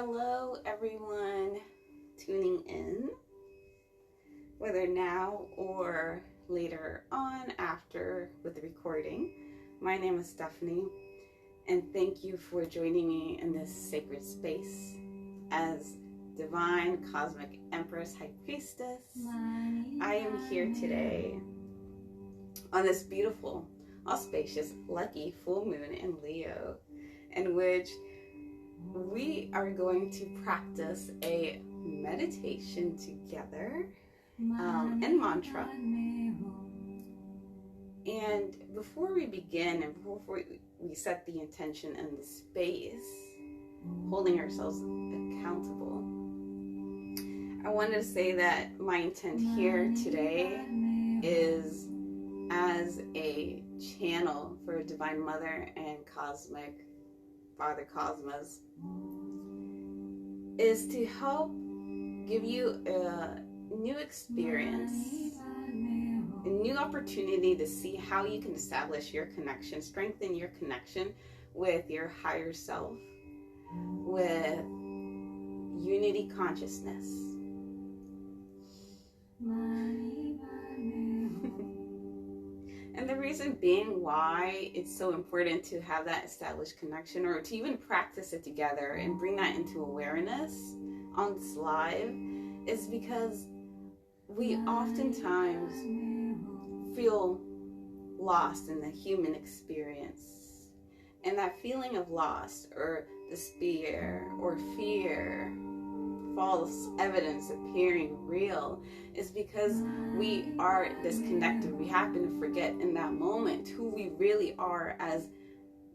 Hello everyone tuning in, whether now or later on after with the recording. My name is Stephanie, and thank you for joining me in this sacred space as Divine Cosmic Empress High Priestess. I am here today on this beautiful, auspicious, lucky full moon in Leo, in which we are going to practice a meditation together and mantra. And before we begin and before we set the intention and the space, holding ourselves accountable, I wanted to say that my intent here today is as a channel for Divine Mother and Cosmic Father Cosmos, is to help give you a new experience, a new opportunity to see how you can establish your connection, strengthen your connection with your higher self, with unity consciousness. And the reason being why it's so important to have that established connection, or to even practice it together and bring that into awareness on this live, is because we oftentimes feel lost in the human experience. And that feeling of lost or despair or fear, false evidence appearing real, is because we are disconnected. We happen to forget in that moment who we really are as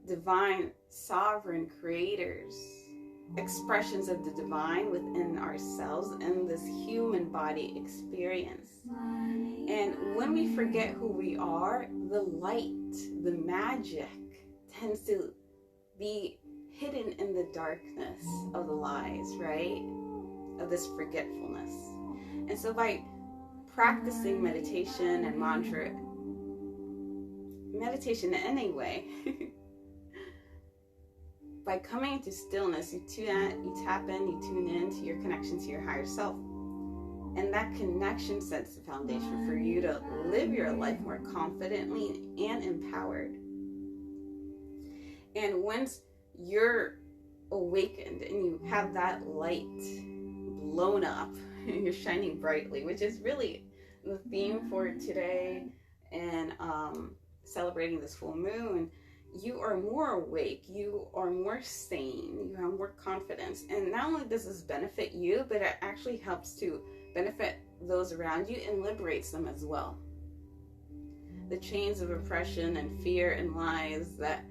divine, sovereign creators, expressions of the divine within ourselves and this human body experience. And when we forget who we are, the light, the magic tends to be hidden in the darkness of the lies, right? Of this forgetfulness. And so by practicing meditation and mantra, meditation anyway, by coming into stillness, you tap in, you tune in to your connection to your higher self. And that connection sets the foundation for you to live your life more confidently and empowered. And once you're awakened and you have that light blown up and you're shining brightly, which is really the theme for today, and celebrating this full moon, you are more awake, you are more sane, you have more confidence. And not only does this benefit you, but it actually helps to benefit those around you and liberates them as well. The chains of oppression and fear and lies that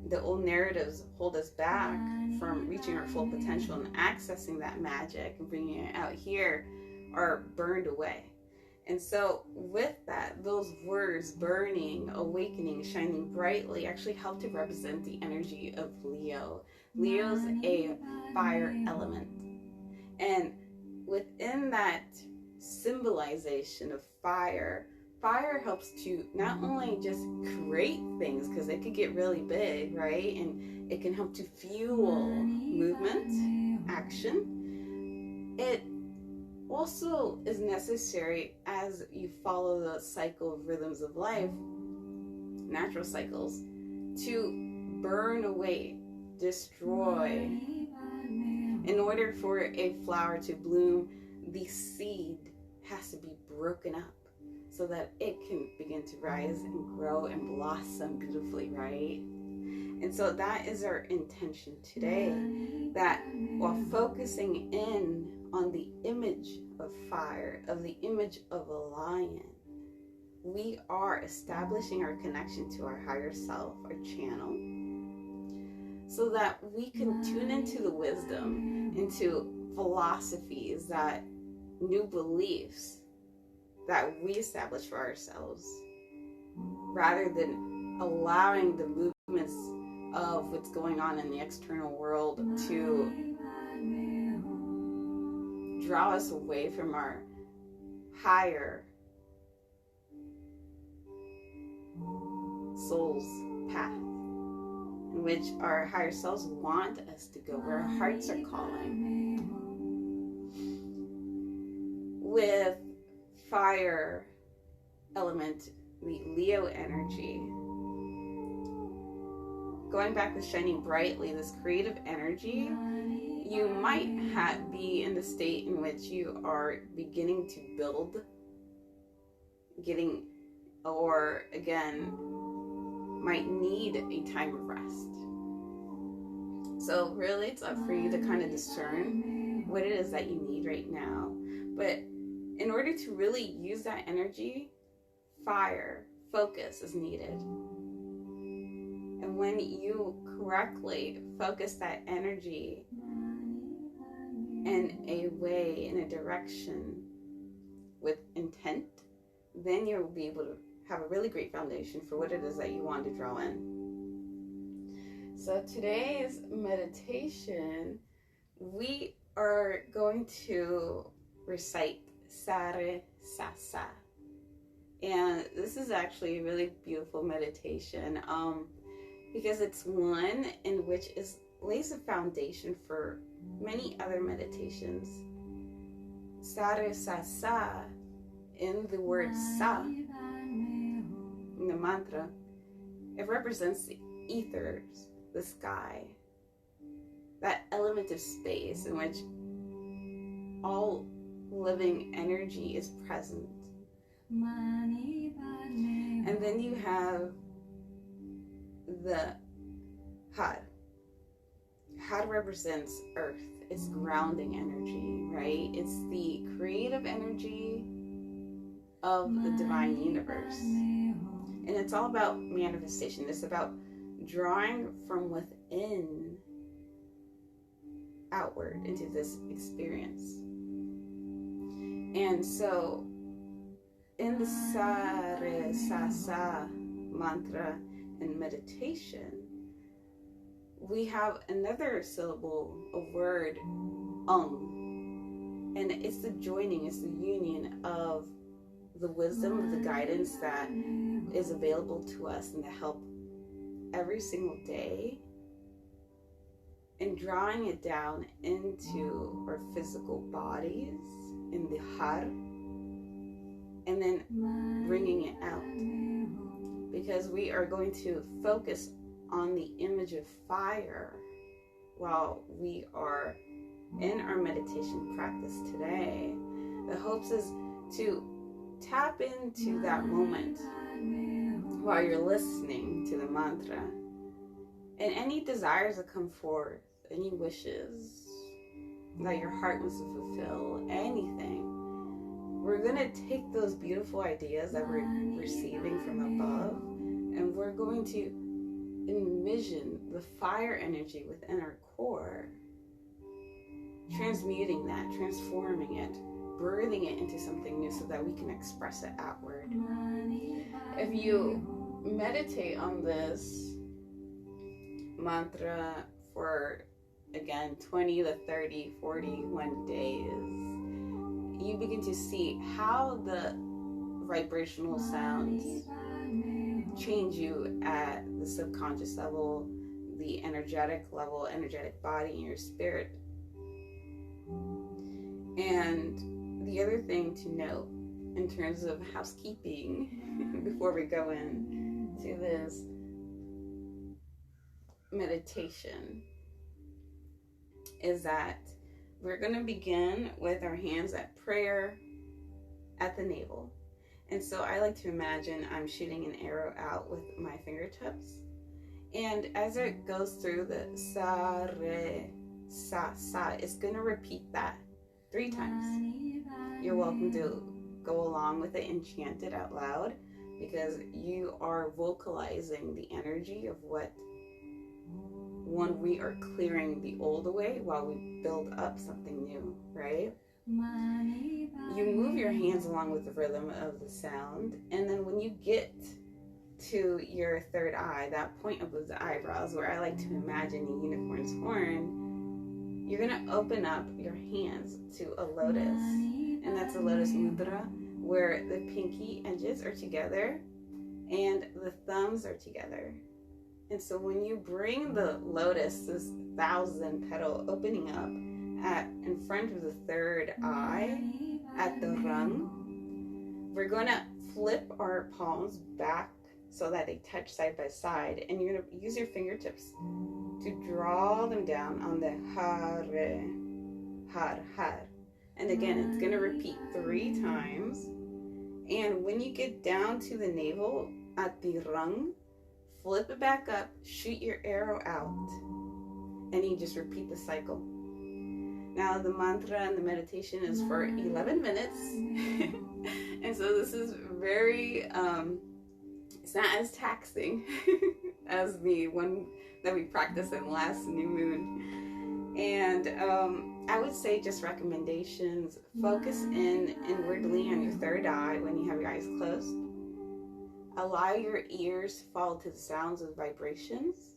the old narratives hold us back from reaching our full potential and accessing that magic and bringing it out here are burned away. And so with that, those words, burning, awakening, shining brightly, actually help to represent the energy of Leo. Leo's a fire element. And within that symbolization of fire, fire helps to not only just create things, because it could get really big, right? And it can help to fuel movement, action. It also is necessary as you follow the cycle of rhythms of life, natural cycles, to burn away, destroy. In order for a flower to bloom, the seed has to be broken up so that it can begin to rise and grow and blossom beautifully, right? And so that is our intention today, that while focusing in on the image of fire, of the image of a lion, we are establishing our connection to our higher self, our channel, so that we can tune into the wisdom, into philosophies, that new beliefs that we establish for ourselves, rather than allowing the movements of what's going on in the external world to draw us away from our higher soul's path. in which our higher selves want us to go, where our hearts are calling. With fire element, the Leo energy, going back with shining brightly, this creative energy, you might be in the state in which you are beginning to build, or again, might need a time of rest. So really, it's up for you to kind of discern what it is that you need right now. But in order to really use that energy, fire, focus is needed. And when you correctly focus that energy in a way, in a direction with intent, then you'll be able to have a really great foundation for what it is that you want to draw in. So today's meditation, we are going to recite Sare Sasa. And this is actually a really beautiful meditation because it's one in which lays a foundation for many other meditations. Sare Sasa, in the word Sa, in the mantra, it represents the ethers, the sky, that element of space in which all living energy is present. And then you have the Har. Har represents earth. It's grounding energy, right? It's the creative energy of the divine universe. And it's all about manifestation. It's about drawing from within outward into this experience. And so in the Sare Sasa mantra and meditation, we have another syllable, a word, and it's the joining, it's the union of the wisdom, of the guidance that is available to us and to help every single day, and drawing it down into our physical bodies in the Har, and then bringing it out, because we are going to focus on the image of fire while we are in our meditation practice today. The hopes is to tap into that moment while you're listening to the mantra, and any desires that come forth, any wishes that your heart wants to fulfill, anything. We're going to take those beautiful ideas that we're receiving from above, and we're going to envision the fire energy within our core, transmuting that, transforming it, birthing it into something new so that we can express it outward. If you meditate on this mantra for, again, 20 to 30, 41 days, you begin to see how the vibrational sounds change you at the subconscious level, the energetic level, energetic body, and your spirit. And the other thing to note in terms of housekeeping before we go into this meditation is that we're going to begin with our hands at prayer at the navel. And so I like to imagine I'm shooting an arrow out with my fingertips. And as it goes through the sa, re, sa, sa, it's going to repeat that 3 times. You're welcome to go along with it and chant it out loud, because you are vocalizing the energy of when we are clearing the old away while we build up something new, right? You move your hands along with the rhythm of the sound, and then when you get to your third eye, that point above the eyebrows, where I like to imagine a unicorn's horn, you're going to open up your hands to a lotus, and that's a lotus mudra, where the pinky edges are together and the thumbs are together. And so when you bring the lotus, this 1,000-petal opening up in front of the third eye at the rung, we're going to flip our palms back so that they touch side by side, and you're going to use your fingertips to draw them down on the hare, har, har. And again, it's going to repeat 3 times. And when you get down to the navel at the rung, flip it back up, shoot your arrow out, and you just repeat the cycle. Now the mantra and the meditation is for 11 minutes. And so this is very, it's not as taxing as the one that we practiced in last new moon. And I would say just recommendations: focus in inwardly on your third eye when you have your eyes closed. Allow your ears to follow to the sounds of vibrations,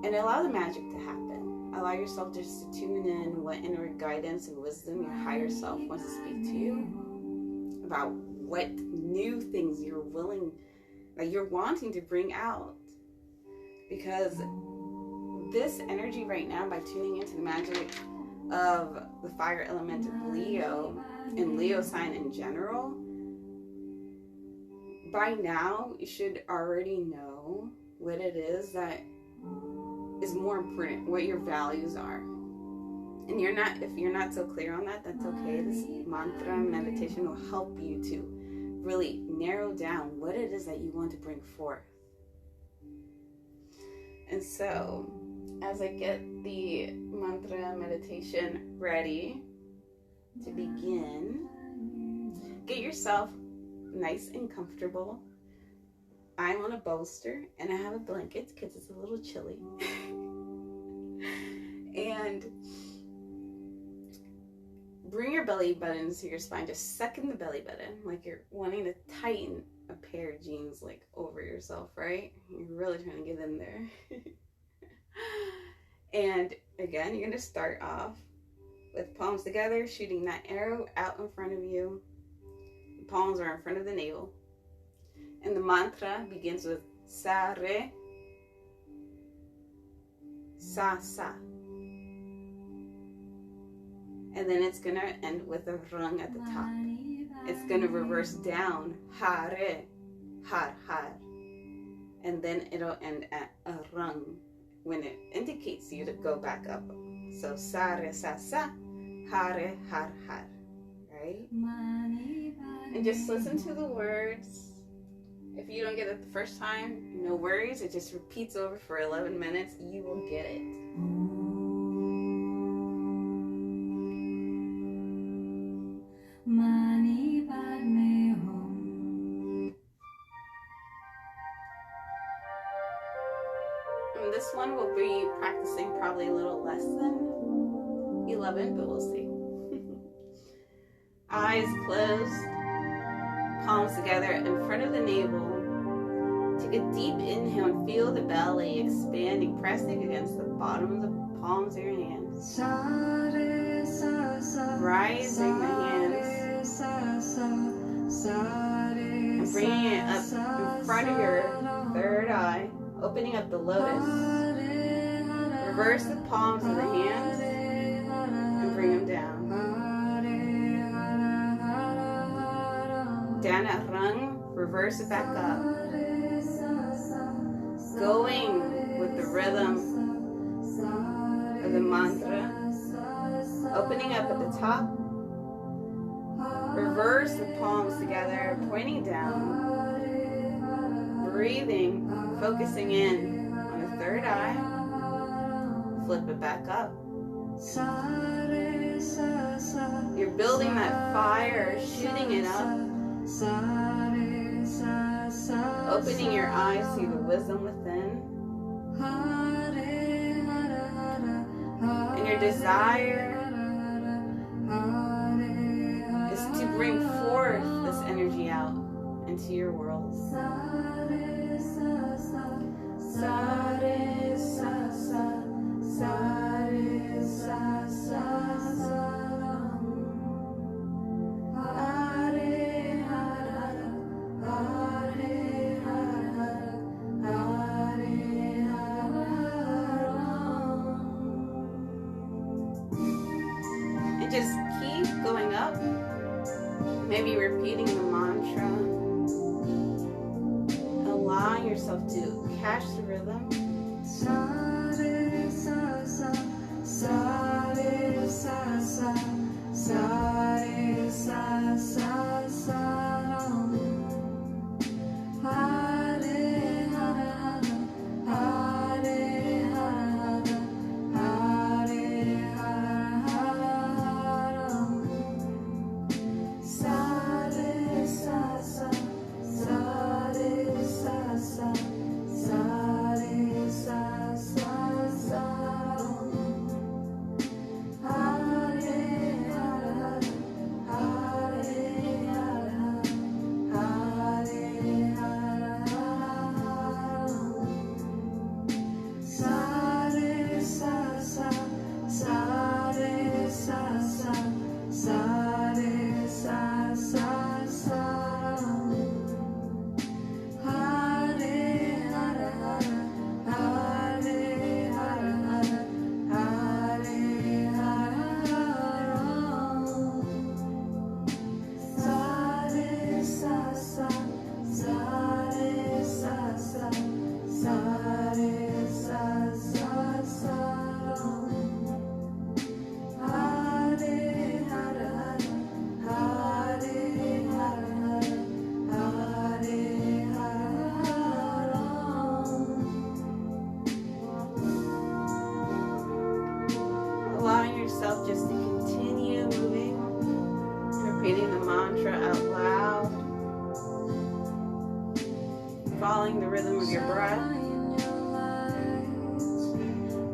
and allow the magic to happen. Allow yourself just to tune in what inner guidance and wisdom your higher self wants to speak to you about what new things you're willing, that you're wanting to bring out. Because this energy right now, by tuning into the magic of the fire element of Leo and Leo sign in general, by now you should already know what it is that is more important, what your values are. And if you're not so clear on that, that's okay. This mantra meditation will help you to really narrow down what it is that you want to bring forth. And so, as I get the mantra meditation ready to begin, get yourself nice and comfortable. I'm on a bolster and I have a blanket because it's a little chilly. And bring your belly button to your spine. Just suck in the belly button like you're wanting to tighten a pair of jeans like over yourself, right? You're really trying to get in there. And again, you're going to start off with palms together, shooting that arrow out in front of you. The palms are in front of the navel. And the mantra begins with sa re, sa sa. And then it's going to end with a rung at the top. It's going to reverse down, ha re, har har. And then it'll end at a rung when it indicates you to go back up. So sa re sa sa, ha re har har. Right? And just listen to the words. If you don't get it the first time, no worries. It just repeats over for 11 minutes. You will get it. And this one will be practicing probably a little less than 11, but we'll see. Eyes closed, palms together in front of the navel. Take a deep inhale and feel the belly expanding, pressing against the bottom of the palms of your hands. Rising the hands and bringing it up in front of your third eye, opening up the lotus. Reverse the palms of the hands and bring them down. Down at rung, reverse it back up. Going with the rhythm of the mantra. Opening up at the top. Reverse the palms together, pointing down. Breathing, focusing in on the third eye. Flip it back up. You're building that fire, shooting it up. Opening your eyes to the wisdom within. And your desire is to bring forth this energy out into your world. repeating the mantra, allowing yourself to catch the rhythm. Sa re sa sa, sa re sa sa, sa re sa sa sa ram. Hare hara hara, hare hara hara, hare hara ram. Sa re sa sa, sa re sa sa, sa re sa sa sa ram. Hare hara hara, hare hara hara, hare hara ram. Sa re sa sa, sa re sa sa, sa re sa sa sa ram. Hare hara hara, hare hara hara, hare hara ram. Sa re sa sa, sa re sa sa, sa re sa sa sa ram. Hare hara hara, hare hara hara, hare hara ram. Allowing yourself just to continue moving, repeating the mantra out loud, following the rhythm of your breath. Shine your lights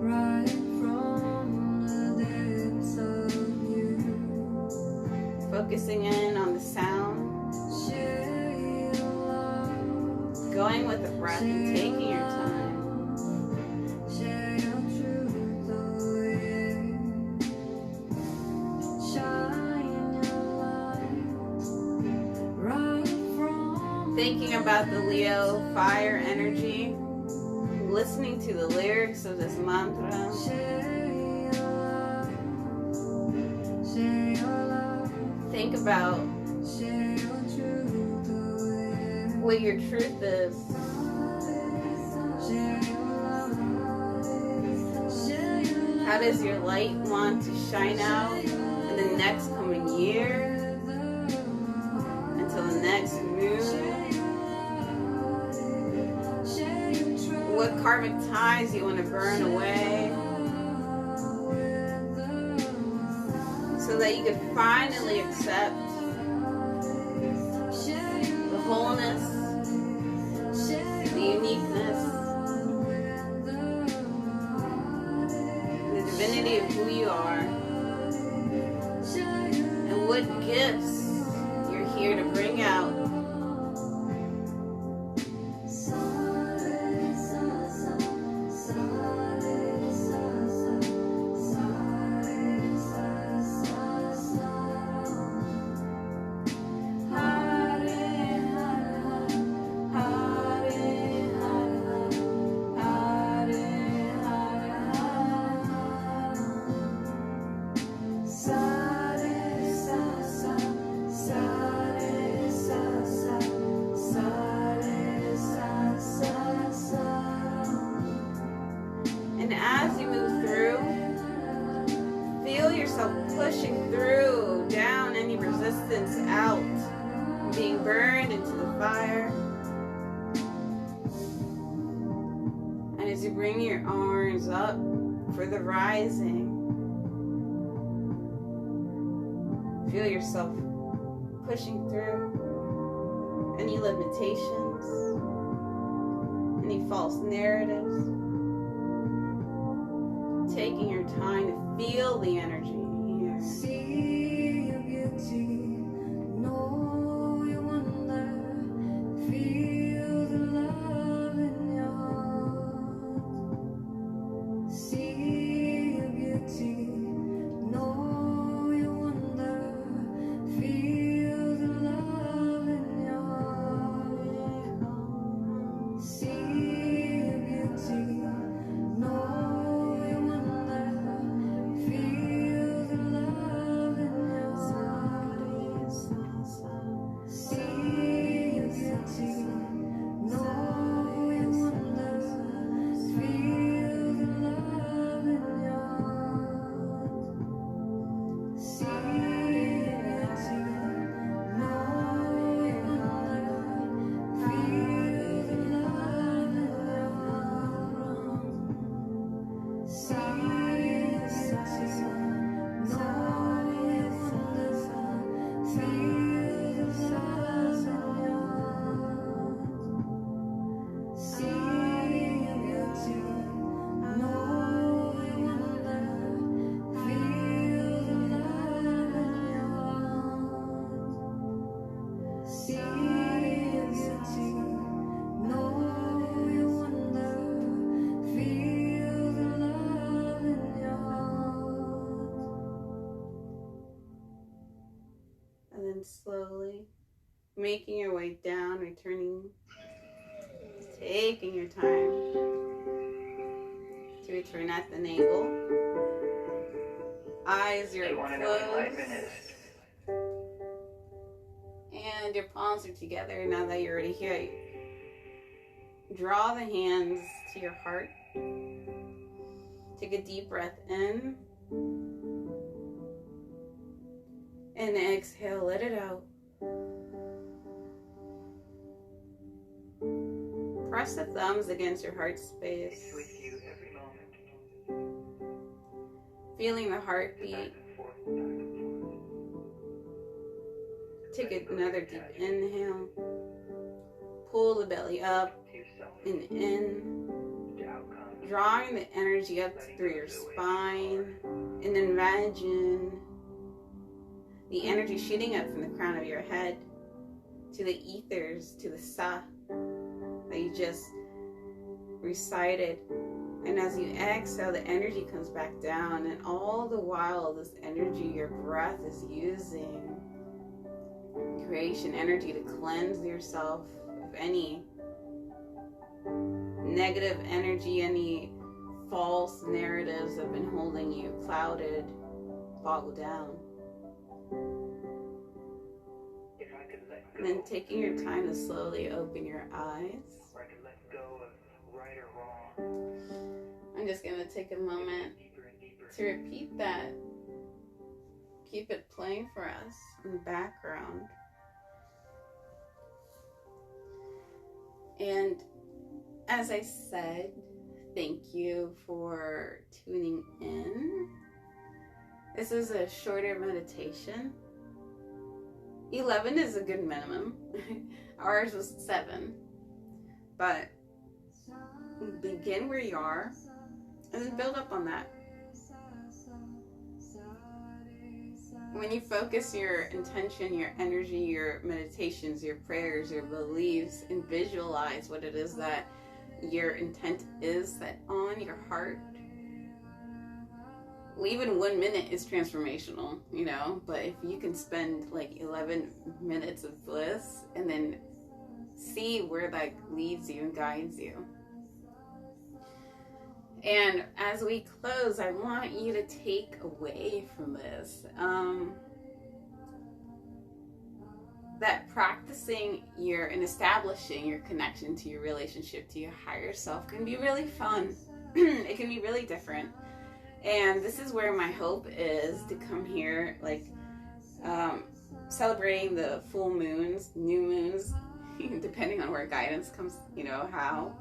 right from the depths of you. Focusing in on the sound, Share your love, going with the breath and taking your time. share your truth, oh yeah. Shine your light right from Thinking about the Leo fire energy, listening to the lyrics of this mantra, share your love, share your love, think about share your truth, oh yeah. what your truth is. Share your love, share your love. How does your light want to shine out in the next coming year, until the next moon? What karmic ties you want to burn away, so that you can finally accept the wholeness, the uniqueness, the divinity of who you are, and what gifts you're here to bring out. And as you move through, feel yourself pushing through, down any resistance out, being burned into the fire. And as you bring your arms up for the rising, feel yourself pushing through any limitations, any false narratives. Taking your time to feel the energy here. See your beauty, know your wonder, feel the love in your heart. See your beauty, know your wonder, feel the love in your heart. See your beauty, know feel the love in your heart. making your way down, returning, taking your time to return at the navel. Eyes are closed. And your palms are together. Now that you're already here, draw the hands to your heart. Take a deep breath in. And exhale, let it out. Press the thumbs against your heart space. With you every moment. Feeling the heartbeat. Take another deep inhale. Pull the belly up and in. Drawing the energy up through your spine. And imagine the energy shooting up from the crown of your head to the ethers, to the sa that you just recited. And as you exhale, the energy comes back down, and all the while this energy your breath is using, creation energy, to cleanse yourself of any negative energy, any false narratives that have been holding you clouded, boggled down. And then taking your time to slowly open your eyes. I'm just going to take a moment to repeat that. Keep it playing for us in the background. And as I said, thank you for tuning in. This is a shorter meditation. 11 is a good minimum. Ours was 7. But begin where you are and then build up on that. When you focus your intention, your energy, your meditations, your prayers, your beliefs, and visualize what it is that your intent is set on your heart. Well, even 1 minute is transformational, you know, but if you can spend like 11 minutes of bliss and then see where that leads you and guides you. And as we close, I want you to take away from this that practicing and establishing your connection to your relationship to your higher self can be really fun. It can be really different. And this is where my hope is, to come here, like celebrating the full moons, new moons, depending on where guidance comes, you know, how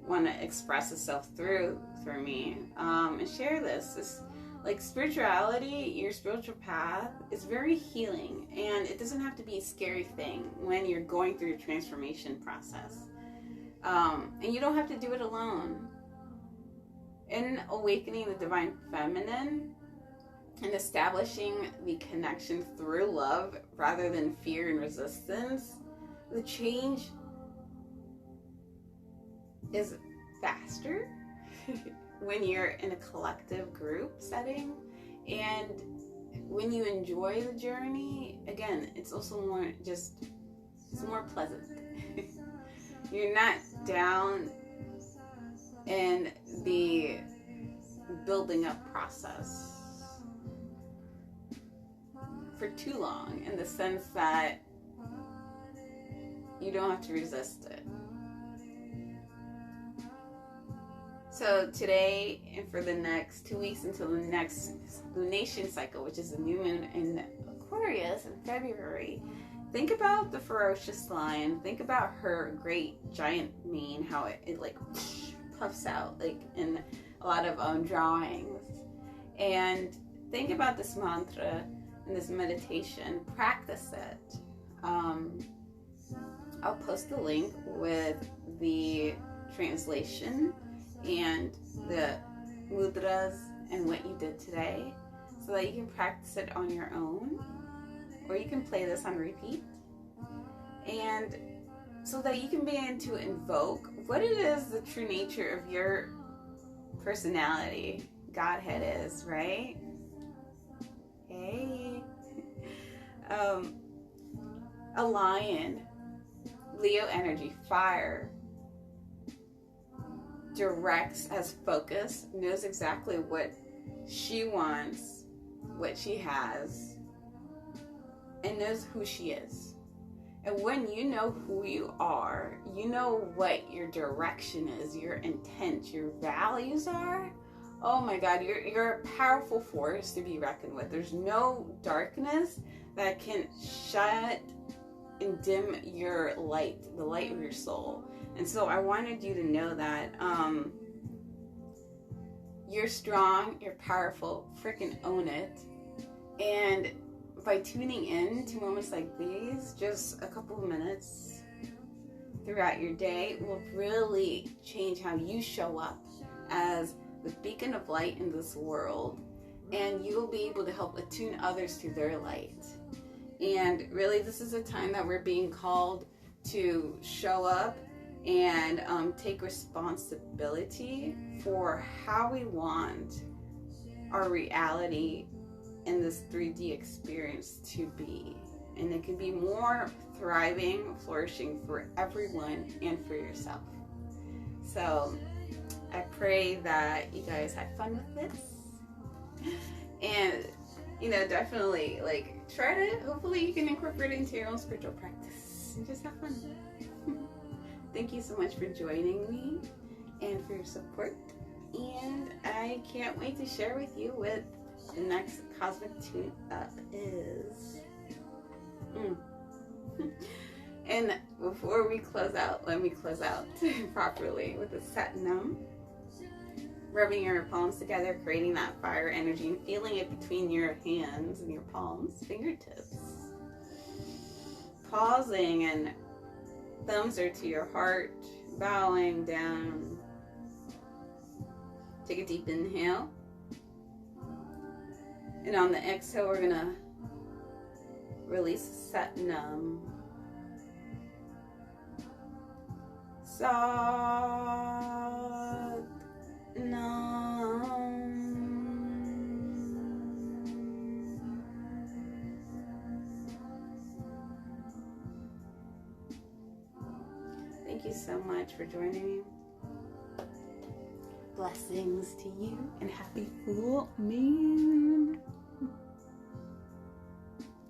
want to express itself through me, and share this like spirituality, your spiritual path is very healing, and it doesn't have to be a scary thing when you're going through your transformation process, and you don't have to do it alone. In awakening the divine feminine and establishing the connection through love rather than fear and resistance, the change is faster when you're in a collective group setting, and when you enjoy the journey, again, it's also more pleasant. You're not down in the building up process for too long, in the sense that you don't have to resist it. So today and for the next 2 weeks until the next lunation cycle, which is the new moon in Aquarius in February, think about the ferocious lion. Think about her great giant mane, how it like puffs out, like in a lot of drawings. And think about this mantra and this meditation. Practice it. I'll post the link with the translation and the mudras and what you did today, so that you can practice it on your own, or you can play this on repeat, and so that you can begin to invoke what it is the true nature of your personality, Godhead is, right? Hey. A lion, Leo energy, fire, directs, has focus, knows exactly what she wants, what she has, and knows who she is. And when you know who you are, you know what your direction is, your intent, your values are. Oh my God, you're a powerful force to be reckoned with. There's no darkness that can shut and dim your light, the light of your soul. And so I wanted you to know that you're strong, you're powerful, freaking own it. And by tuning in to moments like these, just a couple of minutes throughout your day will really change how you show up as the beacon of light in this world. And you'll be able to help attune others to their light. And really, this is a time that we're being called to show up and take responsibility for how we want our reality in this 3D experience to be. And it can be more thriving, flourishing for everyone and for yourself. So I pray that you guys had fun with this. And, you know, definitely, like, try to, hopefully you can incorporate it into your own spiritual practice and just have fun. Thank you so much for joining me and for your support. And I can't wait to share with you what the next Cosmic Tune Up is. And before we close out, let me close out properly with a Satnam. Rubbing your palms together, creating that fire energy and feeling it between your hands and your palms, fingertips. Pausing, and thumbs are to your heart, bowing down. Take a deep inhale. And on the exhale, we're gonna release Satnam. Thank you so much for joining me. Blessings to you and happy full moon.